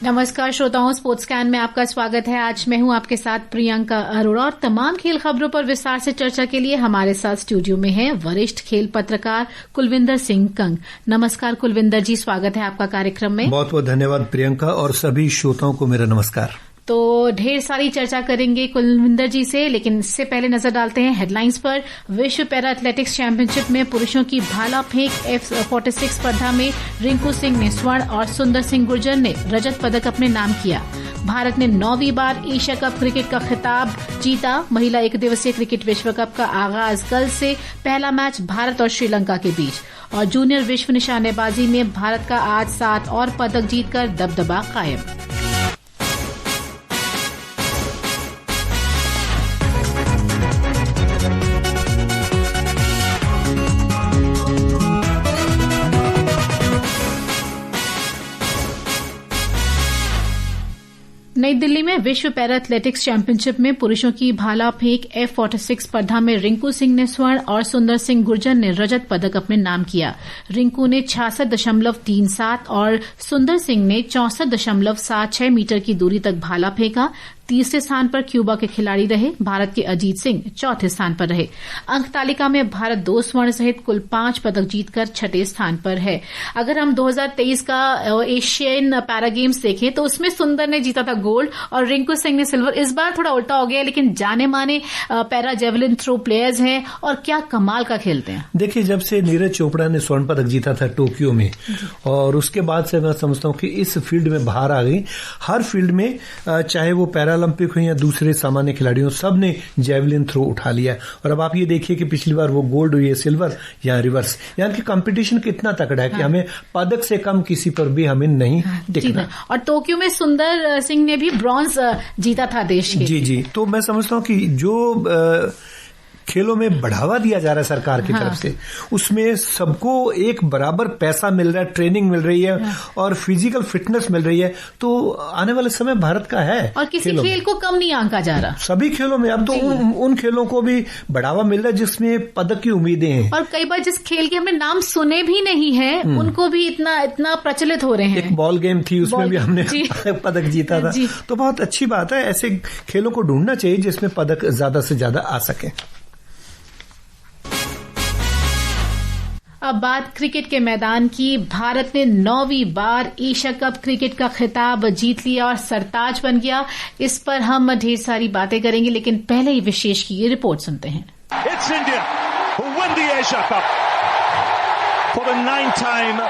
नमस्कार श्रोताओं, sports scan में आपका स्वागत है। आज मैं हूं आपके साथ प्रियंका अरोड़ा और तमाम खेल खबरों पर विस्तार से चर्चा के लिए हमारे साथ स्टूडियो में हैं वरिष्ठ खेल पत्रकार कुलविंदर सिंह कंग। नमस्कार कुलविंदर जी, स्वागत है आपका कार्यक्रम में। बहुत बहुत धन्यवाद प्रियंका और सभी श्रोताओं को मेरा नमस्कार। तो ढेर सारी चर्चा करेंगे कुलविंदर जी से, लेकिन इससे पहले नजर डालते हैं हेडलाइंस पर। विश्व पैरा एथलेटिक्स चैंपियनशिप में पुरुषों की भाला फेंक F46 स्पर्धा में रिंकू सिंह ने स्वर्ण और सुंदर सिंह गुर्जर ने रजत पदक अपने नाम किया। भारत ने 9वीं बार एशिया कप क्रिकेट का खिताब जीता। महिला एक दिवसीय क्रिकेट विश्व कप का आगाज कल से, पहला मैच भारत और श्रीलंका के बीच। और जूनियर विश्व निशानेबाजी में भारत का आज 7 और पदक जीतकर दबदबा कायम। नई दिल्ली में विश्व पैरा एथलेटिक्स चैंपियनशिप में पुरुषों की भाला फेंक F46 स्पर्धा में रिंकू सिंह ने स्वर्ण और सुंदर सिंह गुर्जर ने रजत पदक अपने नाम किया। रिंकू ने 66.37 और सुंदर सिंह ने 64.76 मीटर की दूरी तक भाला फेंका। तीसरे स्थान पर क्यूबा के खिलाड़ी रहे। भारत के अजीत सिंह चौथे स्थान पर रहे। अंक तालिका में भारत 2 स्वर्ण सहित कुल 5 पदक जीतकर छठे स्थान पर है। अगर हम 2023 का एशियन पैरा गेम्स देखें तो उसमें सुंदर ने जीता था गोल्ड और रिंकू सिंह ने सिल्वर। इस बार थोड़ा उल्टा हो गया, लेकिन जाने माने पैरा जेवलिन थ्रो प्लेयर्स हैं और क्या कमाल का खेलते हैं। देखिए, जब से नीरज चोपड़ा ने स्वर्ण पदक जीता था टोक्यो में, और उसके बाद से मैं समझता हूँ कि इस फील्ड में बाहर आ गई। हर फील्ड में, चाहे वो पैरा ओलंपिक हो या दूसरे सामान्य खिलाड़ियों, सब ने जेवलिन थ्रो उठा लिया। और अब आप ये देखिए कि पिछली बार वो गोल्ड हुई है, सिल्वर या रिवर्स। यानी कि कंपटीशन कितना तगड़ा है कि हमें पदक से कम किसी पर भी हमें नहीं टिकना। और टोक्यो में सुंदर सिंह ने भी ब्रॉन्ज जीता था देश के। जी, तो मैं समझता हूँ कि जो खेलों में बढ़ावा दिया जा रहा है सरकार की तरफ से, उसमें सबको एक बराबर पैसा मिल रहा है, ट्रेनिंग मिल रही है और फिजिकल फिटनेस मिल रही है, तो आने वाले समय भारत का है। और किसी खेल को कम नहीं आंका जा रहा। सभी खेलों में अब तो उन खेलों को भी बढ़ावा मिल रहा है जिसमें पदक की उम्मीदें हैं। और कई बार जिस खेल के हमने नाम सुने भी नहीं है, उनको भी इतना प्रचलित हो रहे हैं। एक बॉल गेम थी, उसमें भी हमने पदक जीता था। तो बहुत अच्छी बात है, ऐसे खेलों को ढूंढना चाहिए जिसमें पदक ज्यादा से ज्यादा आ सके। अब बात क्रिकेट के मैदान की। भारत ने 9वीं बार एशिया कप क्रिकेट का खिताब जीत लिया और सरताज बन गया। इस पर हम ढेर सारी बातें करेंगे, लेकिन पहले ही विशेष की ये रिपोर्ट सुनते हैं। It's India who win the Asia Cup for the 9th time.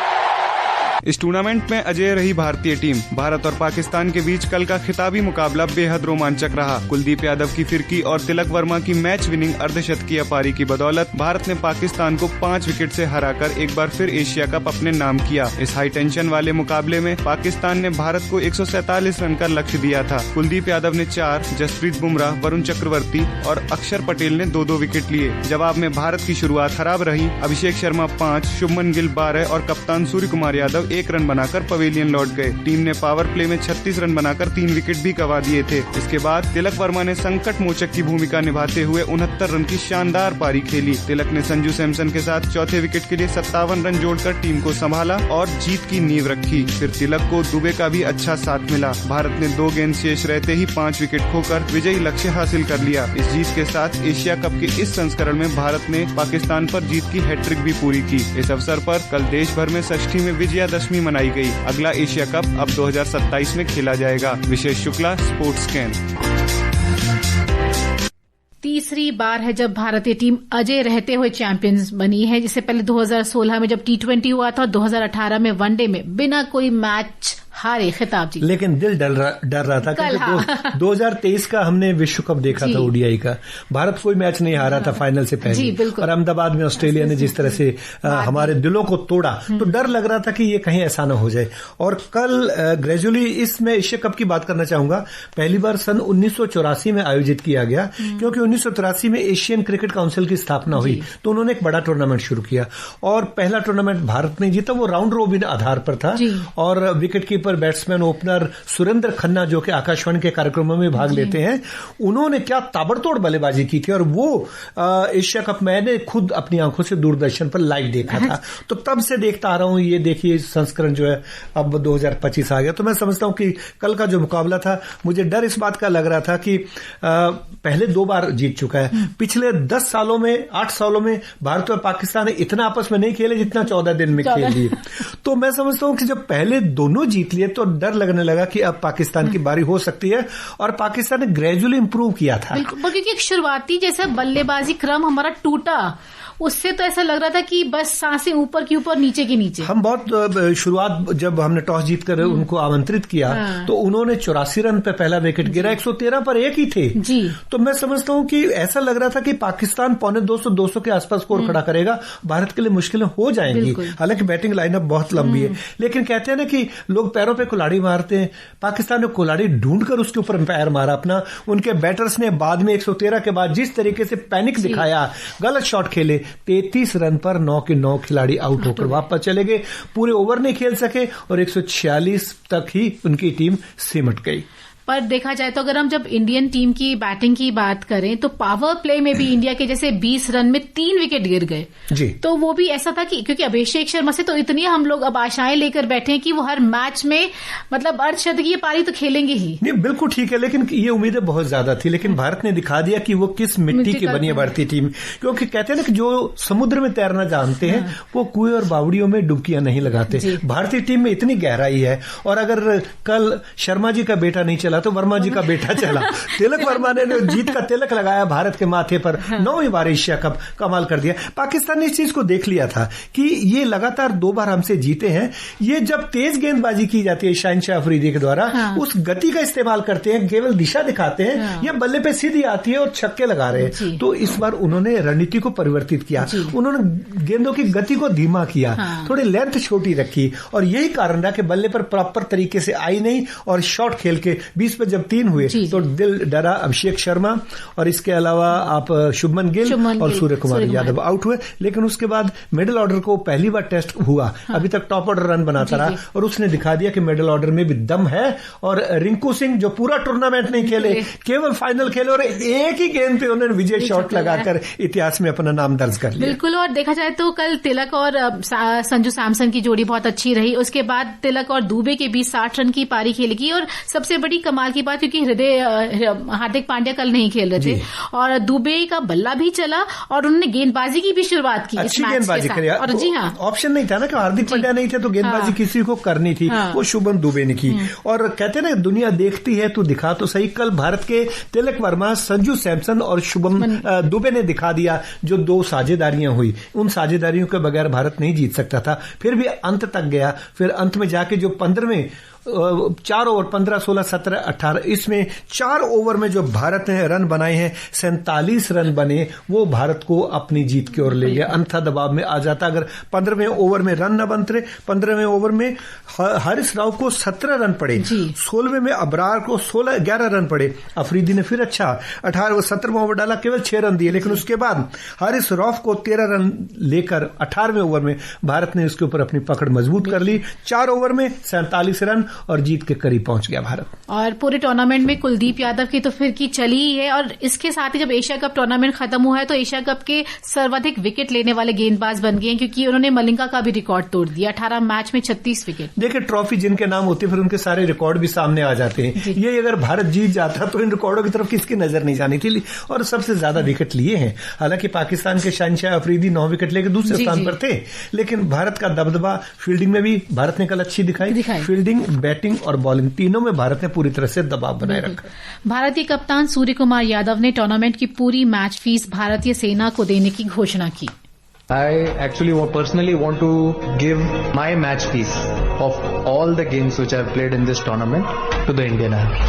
इस टूर्नामेंट में अजेय रही भारतीय टीम। भारत और पाकिस्तान के बीच कल का खिताबी मुकाबला बेहद रोमांचक रहा। कुलदीप यादव की फिरकी और तिलक वर्मा की मैच विनिंग अर्धशतकीय पारी की बदौलत भारत ने पाकिस्तान को 5 विकेट से हराकर एक बार फिर एशिया कप अपने नाम किया। इस हाई टेंशन वाले मुकाबले में पाकिस्तान ने भारत को 147 रन का लक्ष्य दिया था। कुलदीप यादव ने 4, जसप्रीत बुमराह, वरुण चक्रवर्ती और अक्षर पटेल ने 2-2 विकेट लिए। जवाब में भारत की शुरुआत खराब रही। अभिषेक शर्मा 5, शुभमन गिल 12 और कप्तान सूर्य कुमार यादव 1 रन बनाकर पवेलियन लौट गए। टीम ने पावर प्ले में 36 रन बनाकर 3 विकेट भी गंवा दिए थे। इसके बाद तिलक वर्मा ने संकट मोचक की भूमिका निभाते हुए 69 रन की शानदार पारी खेली। तिलक ने संजू सैमसन के साथ चौथे विकेट के लिए 57 रन जोड़कर टीम को संभाला और जीत की नींव रखी। फिर तिलक को दुबे का भी अच्छा साथ मिला। भारत ने 2 गेंद शेष रहते ही 5 विकेट खोकर विजयी लक्ष्य हासिल कर लिया। इस जीत के साथ एशिया कप के इस संस्करण में भारत ने पाकिस्तान पर जीत की हैट्रिक भी पूरी की। इस अवसर पर कल देश भर में षष्ठी में विजयादशमी मनाई गई। अगला एशिया कप अब 2027 में खेला जाएगा। विशेष शुक्ला, स्पोर्ट्स स्कैन। तीसरी बार है जब भारतीय टीम अजय रहते हुए चैंपियंस बनी है, जिससे पहले 2016 में जब T20 हुआ था और 2018 में वनडे में बिना कोई मैच हारे खिताब जीता। लेकिन दिल डर रहा था क्योंकि 2023 का हमने विश्व कप देखा था, ओडीआई का। भारत कोई मैच नहीं हारा था फाइनल से पहले, और अहमदाबाद में ऑस्ट्रेलिया ने जिस तरह से हमारे दिलों को तोड़ा, तो डर लग रहा था कि ये कहीं ऐसा ना हो जाए। और कल ग्रेजुअली इसमें एशिया कप की बात करना चाहूंगा। पहली बार सन 1984 में आयोजित किया गया, क्योंकि 1983 में एशियन क्रिकेट काउंसिल की स्थापना हुई, तो उन्होंने एक बड़ा टूर्नामेंट शुरू किया और पहला टूर्नामेंट भारत ने जीता। वो राउंड रोबिन आधार पर था और wicket keeper goalkeeper, batsman, opener Surendra Khanna जो कि आकाशवाणी के कार्यक्रमों में भाग लेते हैं, उन्होंने क्या ताबड़तोड़ बल्लेबाजी की थी। और वो एशिया कप मैंने खुद अपनी आंखों से दूरदर्शन पर लाइव देखा था, तो तब से देखता आ रहा हूं। ये देखिए संस्करण जो है अब 2025 आ गया, तो मैं समझता हूं कि कल का जो मुकाबला था, मुझे डर इस बात का लग रहा था कि पहले 2 बार जीत चुका है, पिछले 10 सालों में 8 सालों में भारत और पाकिस्तान ने इतना आपस में नहीं खेले जितना 14 दिन में खेल लिए। तो मैं समझता हूं कि जब पहले दोनों जीत लिए तो डर लगने लगा कि अब पाकिस्तान की बारी हो सकती है, और पाकिस्तान ने ग्रेजुअली इंप्रूव किया था। बिल्कुल, क्योंकि एक शुरुआती जैसा बल्लेबाजी क्रम हमारा टूटा, उससे तो ऐसा लग रहा था कि बस सांसें ऊपर की ऊपर नीचे की नीचे। हम बहुत शुरुआत जब हमने टॉस जीतकर उनको आमंत्रित किया, तो उन्होंने 84 रन पे पहला विकेट गिरा, 113 पर एक ही थे जी। तो मैं समझता हूं कि ऐसा लग रहा था कि पाकिस्तान पौने 200 के आसपास स्कोर खड़ा करेगा, भारत के लिए मुश्किलें हो जाएंगी। हालांकि बैटिंग लाइनअप बहुत लंबी है, लेकिन कहते हैं ना कि लोग पैरों पे कुल्हाड़ी मारते हैं, पाकिस्तान ने कुल्हाड़ी ढूंढकर उसके ऊपर पैर मारा अपना। उनके बैटर्स ने बाद में 113 के बाद जिस तरीके से पैनिक दिखाया, गलत शॉट खेले, 33 रन पर 9 के 9 खिलाड़ी आउट होकर वापस चले गए, पूरे ओवर नहीं खेल सके और 146 तक ही उनकी टीम सिमट गई। पर देखा जाए तो अगर हम जब इंडियन टीम की बैटिंग की बात करें तो पावर प्ले में भी इंडिया के जैसे 20 रन में 3 विकेट गिर गए जी। तो वो भी ऐसा था कि क्योंकि अभिषेक शर्मा से तो इतनी हम लोग अब आशाएं लेकर बैठे हैं कि वो हर मैच में मतलब अर्धशतकीय पारी तो खेलेंगे ही। नहीं, बिल्कुल ठीक है, लेकिन ये उम्मीदें बहुत ज्यादा थी, लेकिन भारत ने दिखा दिया कि वो किस मिट्टी की बनी है भारतीय टीम। क्योंकि कहते हैं ना कि जो समुद्र में तैरना जानते हैं वो कुएं और बावड़ियों में डुबकियां नहीं लगाते। भारतीय टीम में इतनी गहराई है, और अगर कल शर्मा जी का बेटा नहीं चला तो वर्मा जी का बेटा चला। तिलक वर्मा ने जीत का तिलक लगाया भारत के माथे पर, 9वीं बार एशिया कप, कमाल कर दिया। पाकिस्तान ने इस चीज को देख लिया था कि ये लगातार 2 बार हमसे जीते हैं, ये जब तेज गेंदबाजी की जाती है शाहिनशाह अफरीदी के द्वारा, उस गति का इस्तेमाल करते हैं, केवल दिशा दिखाते हैं, या बल्ले पे सीधी आती है और छक्के लगा रहे हैं। तो इस बार उन्होंने रणनीति को परिवर्तित किया, उन्होंने गेंदों की गति को धीमा किया, थोड़ी लेंथ छोटी रखी, और यही कारण रहा कि बल्ले पर प्रॉपर तरीके से आई नहीं, और शॉट खेल के 20 पे जब 3 हुए तो दिल डरा अभिषेक शर्मा, और इसके अलावा आप शुभमन गिल और सूर्य कुमार यादव आउट हुए। लेकिन उसके बाद मिडिल ऑर्डर को पहली बार टेस्ट हुआ, अभी तक टॉप ऑर्डर रन बनाता रहा, और उसने दिखा दिया कि मिडिल ऑर्डर में भी दम है। और रिंकू सिंह जो पूरा टूर्नामेंट नहीं खेले, केवल फाइनल खेले, और एक ही गेंद पे उन्होंने विजय शॉट लगाकर इतिहास में अपना नाम दर्ज कर लिया। बिल्कुल, और देखा जाए तो कल तिलक और संजू सैमसन की जोड़ी बहुत अच्छी रही। उसके बाद तिलक और दुबे के बीच 60 रन की पारी खेली गई, और सबसे बड़ी कमाल की बात क्योंकि हार्दिक पांड्या कल नहीं खेल रहे थे, और दुबे का बल्ला भी चला, और उन्होंने गेंदबाजी की भी शुरुआत की, अच्छी गेंदबाजी करी। और जी हाँ, ऑप्शन नहीं था ना कि हार्दिक पांड्या नहीं थे तो गेंदबाजी किसी को करनी थी, वो शुभम दुबे ने की। और कहते ना दुनिया देखती है तो दिखा तो सही, कल भारत के तिलक वर्मा, संजू सैमसन और शुभम दुबे ने दिखा दिया जो 2 साझेदारियां हुई, उन साझेदारियों के बगैर भारत नहीं जीत सकता था। फिर भी अंत तक गया, फिर अंत में जाके जो 15वें 4 ओवर 15, 16, 17, 18, इसमें 4 ओवर में जो भारत ने रन बनाए हैं 47 रन बने, वो भारत को अपनी जीत की ओर ले गया। अंधा दबाव में आ जाता अगर 15वें ओवर में रन न बनते। 15वें ओवर में हारिस राव को 17 रन पड़े, 16वें में अबरार को 11 रन पड़े। अफरीदी ने फिर अच्छा 17वां ओवर डाला, केवल 6 रन दिए, लेकिन उसके बाद हारिस रॉफ को 13 रन लेकर 18वें ओवर में भारत ने उसके ऊपर अपनी पकड़ मजबूत कर ली। 4 ओवर में 47 रन और जीत के करीब पहुंच गया भारत। और पूरे टूर्नामेंट में कुलदीप यादव की तो फिर की चली ही है, और इसके साथ ही जब एशिया कप टूर्नामेंट खत्म हुआ है तो एशिया कप के सर्वाधिक विकेट लेने वाले गेंदबाज बन गए हैं, क्योंकि उन्होंने मलिंगा का भी रिकॉर्ड तोड़ दिया, 18 मैच में 36 विकेट। देखिए, ट्रॉफी जिनके नाम होती है फिर उनके सारे रिकॉर्ड भी सामने आ जाते हैं। ये अगर भारत जीत जाता तो इन रिकॉर्डों की तरफ किसकी नजर नहीं जानी थी, और सबसे ज्यादा विकेट लिए हैं। हालांकि पाकिस्तान के शाहिनशाह अफरीदी 9 विकेट लेकर दूसरे स्थान पर थे, लेकिन भारत का दबदबा फील्डिंग में भी भारत ने कल अच्छी दिखाई। फील्डिंग, बैटिंग और बॉलिंग तीनों में भारत ने पूरी तरह से दबाव बनाए रखा। भारतीय कप्तान सूर्य कुमार यादव ने टूर्नामेंट की पूरी मैच फीस भारतीय सेना को देने की घोषणा की। I actually personally want to give my match fees of all the games which I have played in this tournament to the Indian Army.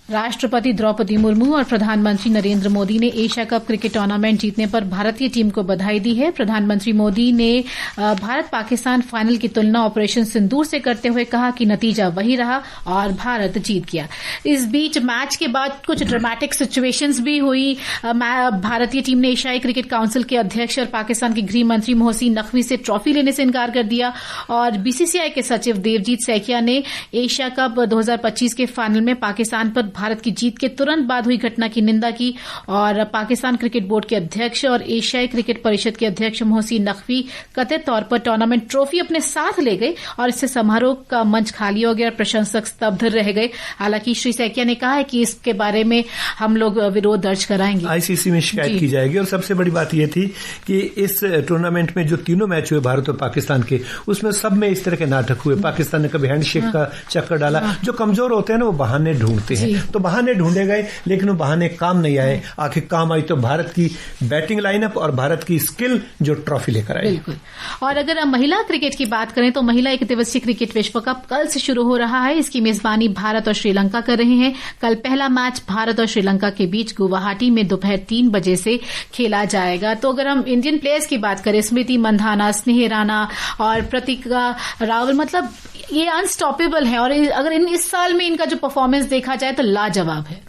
राष्ट्रपति द्रौपदी मुर्मू और प्रधानमंत्री नरेंद्र मोदी ने एशिया कप क्रिकेट टूर्नामेंट जीतने पर भारतीय टीम को बधाई दी है। प्रधानमंत्री मोदी ने भारत पाकिस्तान फाइनल की तुलना ऑपरेशन सिंदूर से करते हुए कहा कि नतीजा वही रहा और भारत जीत गया। इस बीच मैच के बाद कुछ ड्रामेटिक सिचुएशंस भी हुई। भारतीय टीम ने एशियाई क्रिकेट काउंसिल के अध्यक्ष और पाकिस्तान के गृह मंत्री मोहसिन नकवी से ट्रॉफी लेने से इनकार कर दिया और बीसीसीआई के सचिव देवजीत सैकिया ने एशिया कप 2025 के फाइनल में पाकिस्तान पर भारत की जीत के तुरंत बाद हुई घटना की निंदा की और पाकिस्तान क्रिकेट बोर्ड के अध्यक्ष और एशियाई क्रिकेट परिषद के अध्यक्ष मोहसिन नकवी कथित तौर पर टूर्नामेंट ट्रॉफी अपने साथ ले गए और इससे समारोह का मंच खाली हो गया और प्रशंसक स्तब्ध रह गए। हालांकि श्री सैकिया ने कहा है कि इसके बारे में हम लोग विरोध दर्ज कराएंगे, आईसीसी में शिकायत की जाएगी। और सबसे बड़ी बात यह थी कि इस टूर्नामेंट में जो तीनों मैच हुए भारत और पाकिस्तान के, उसमें सब में इस तरह के नाटक हुए। पाकिस्तान ने कभी हैंडशेक का चक्कर डाला। जो कमजोर होते हैं ना वो बहाने ढूंढते हैं, तो बहाने ढूंढे गए लेकिन वो बहाने काम नहीं आए। आखिर काम आई तो भारत की बैटिंग लाइनअप और भारत की स्किल जो ट्रॉफी लेकर आई। बिल्कुल। और अगर हम महिला क्रिकेट की बात करें तो महिला एक दिवसीय क्रिकेट विश्व कप कल से शुरू हो रहा है। इसकी मेजबानी भारत और श्रीलंका कर रहे हैं। कल पहला मैच भारत और श्रीलंका के बीच गुवाहाटी में दोपहर 3 बजे से खेला जाएगा। तो अगर हम इंडियन प्लेयर्स की बात करें, स्मृति मंधाना, स्नेह राणा और प्रतिका रावल, मतलब ये अनस्टॉपेबल है और अगर इस साल में इनका जो परफॉर्मेंस देखा जाए तो लाजवाब है।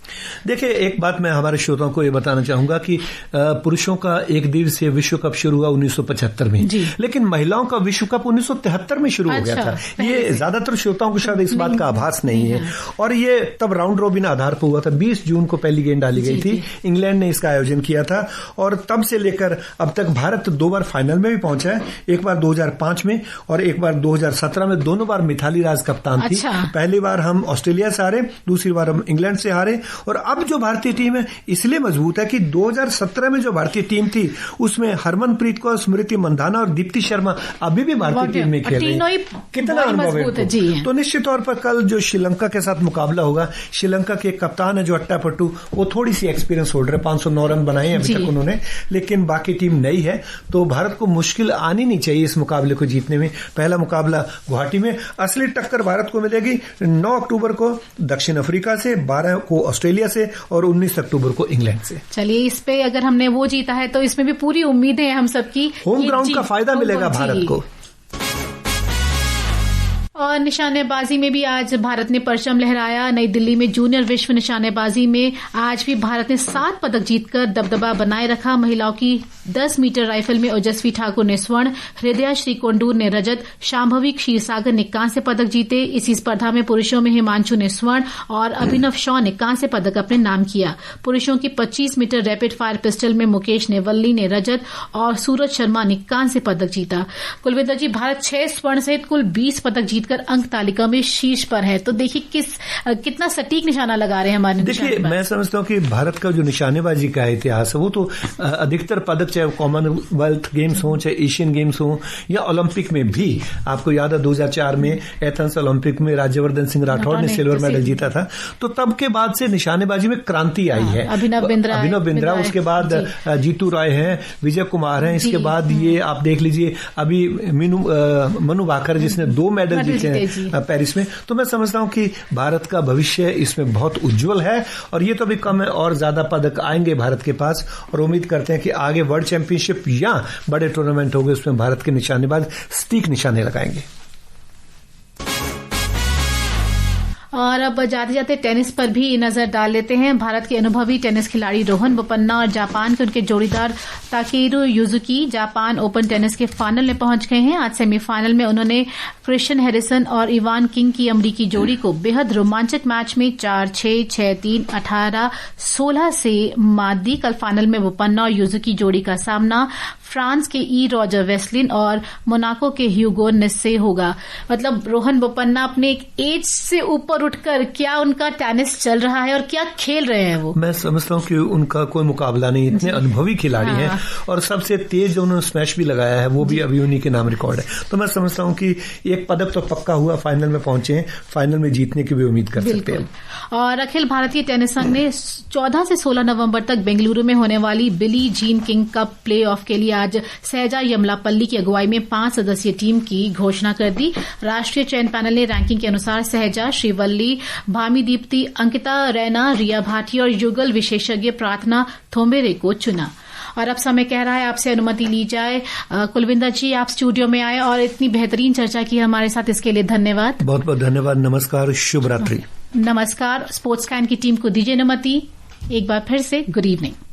देखिए, एक बात मैं हमारे श्रोताओं को ये बताना चाहूंगा कि पुरुषों का एक दिवसीय विश्व कप शुरू हुआ 1975 में, लेकिन महिलाओं का विश्व कप 1973 में शुरू हो गया था। ये ज्यादातर श्रोताओं को शायद इस बात का आभास नहीं है। और ये तब राउंड रोबिन आधार पर हुआ था। 20 जून को पहली गेंद डाली गई थी। इंग्लैंड ने इसका आयोजन किया था और तब से लेकर अब तक भारत 2 बार फाइनल में भी पहुंचा है। एक बार 2005 में और एक बार 2017 में। दोनों बार मिथाली राज कप्तान थी। पहली बार हम ऑस्ट्रेलिया से हारे, दूसरी बार हम इंग्लैंड से हारे। और अब जो भारतीय टीम है इसलिए मजबूत है कि 2017 में जो भारतीय टीम थी उसमें हरमनप्रीत कौर, स्मृति मंधाना और दीप्ति शर्मा अभी भी भारतीय टीम में खेल रही है। कितना अनुभव है। तो निश्चित तौर पर कल जो श्रीलंका के साथ मुकाबला होगा, श्रीलंका के कप्तान है जो अट्टापट्टू, वो थोड़ी सी एक्सपीरियंस होल्डर है। 509 रन बनाए हैं अभी तक उन्होंने, लेकिन बाकी टीम नई है तो भारत को मुश्किल आनी नहीं चाहिए इस मुकाबले को जीतने में। पहला मुकाबला गुवाहाटी में। असली टक्कर भारत को मिलेगी 9 अक्टूबर को दक्षिण अफ्रीका से, 12 को ऑस्ट्रेलिया से और 19 अक्टूबर को इंग्लैंड से। चलिए, इस पे अगर हमने वो जीता है तो इसमें भी पूरी उम्मीद है हम सबकी। होम ग्राउंड का फायदा मिलेगा भारत को। और निशानेबाजी में भी आज भारत ने परचम लहराया। नई दिल्ली में जूनियर विश्व निशानेबाजी में आज भी भारत ने 7 पदक जीतकर दबदबा बनाए रखा। महिलाओं की 10 मीटर राइफल में ओजस्वी ठाकुर ने स्वर्ण, हृदया श्रीकोंडूर ने रजत, शांभवी क्षीरसागर ने कांस्य पदक जीते। इसी स्पर्धा में पुरुषों में हिमांशु ने स्वर्ण और अभिनव शॉ ने कांस्य पदक अपने नाम किया। पुरुषों की 25 मीटर रैपिड फायर पिस्टल में मुकेश नेवल्ली ने रजत और सूरज शर्मा ने कांस्य पदक जीता। कुलविंदर जी, भारत 6 स्वर्ण सहित कुल 20 पदक जीतकर अंक तालिका में शीर्ष पर है। तो देखिए कितना सटीक निशाना लगा रहे हैं हमारे। देखिए, मैं समझता हूं कि भारत का जो निशानेबाजी का इतिहास है वो तो अधिकतर पदक, चाहे कॉमनवेल्थ गेम्स हो, चाहे एशियन गेम्स हो या ओलंपिक में भी। आपको याद है 2004 में एथेंस ओलंपिक में राज्यवर्धन सिंह राठौड़ ने सिल्वर मेडल जीता था। तो तब के बाद से निशानेबाजी में क्रांति आई है। अभिनव बिंद्रा, उसके बाद जीतू राय हैं, विजय कुमार हैं। इसके बाद ये आप देख लीजिए अभी मनु भाकर जिसने 2 मेडल जीते हैं पेरिस में। तो मैं समझता हूं कि भारत का भविष्य इसमें बहुत उज्जवल है और ये तो अभी कम है और ज्यादा पदक आएंगे भारत के पास। और उम्मीद करते हैं कि आगे वर्ल्ड चैंपियनशिप या बड़े टूर्नामेंट होंगे उसमें भारत के निशानेबाज सटीक निशाने लगाएंगे। और अब जाते जाते टेनिस पर भी नजर डाल लेते हैं। भारत के अनुभवी टेनिस खिलाड़ी रोहन बोपन्ना और जापान के उनके जोड़ीदार ताकेरू युजुकी जापान ओपन टेनिस के फाइनल में पहुंच गए हैं। आज सेमीफाइनल में उन्होंने क्रिश्चियन हैरिसन और इवान किंग की अमरीकी जोड़ी को बेहद रोमांचक मैच में 4-6, 6-3, 18-16 से मात दी। कल फाइनल में बोपन्ना और युजुकी जोड़ी का सामना फ्रांस के ई रॉजर वेस्लिन और मोनाको के ह्यूगो नेस से होगा। मतलब रोहन बोपन्ना अपने एक एज से ऊपर उठकर क्या उनका टेनिस चल रहा है और क्या खेल रहे हैं वो। मैं समझता हूं कि उनका कोई मुकाबला नहीं, इतने अनुभवी खिलाड़ी हैं और सबसे तेज जो उन्होंने स्मैश भी लगाया है वो भी अभी उन्हीं के नाम रिकॉर्ड है। तो मैं समझता हूं कि एक पदक तो पक्का हुआ, फाइनल में पहुंचे हैं, फाइनल में जीतने की भी उम्मीद कर सकते हैं। और अखिल भारतीय टेनिस संघ ने 14 से 16 नवंबर तक बेंगलुरु में होने वाली Billie Jean King cup play of के लिए आज सहजा यमलापल्ली की अगुवाई में 5 सदस्यीय टीम की घोषणा कर दी। राष्ट्रीय चयन पैनल ने रैंकिंग के अनुसार सहजा, श्रीवल्ली, भामी दीप्ति, अंकिता रैना, रिया भाटी और युगल विशेषज्ञ प्रार्थना थोम्बेरे को चुना। और अब समय कह रहा है आपसे अनुमति ली जाए। कुलविंदर जी, आप स्टूडियो में आए और इतनी बेहतरीन चर्चा की हमारे साथ, इसके लिए धन्यवाद। बहुत बहुत धन्यवाद। नमस्कार, शुभ रात्रि। नमस्कार। स्पोर्ट्स कैन की टीम को दीजिए अनुमति। एक बार फिर से गुड इवनिंग।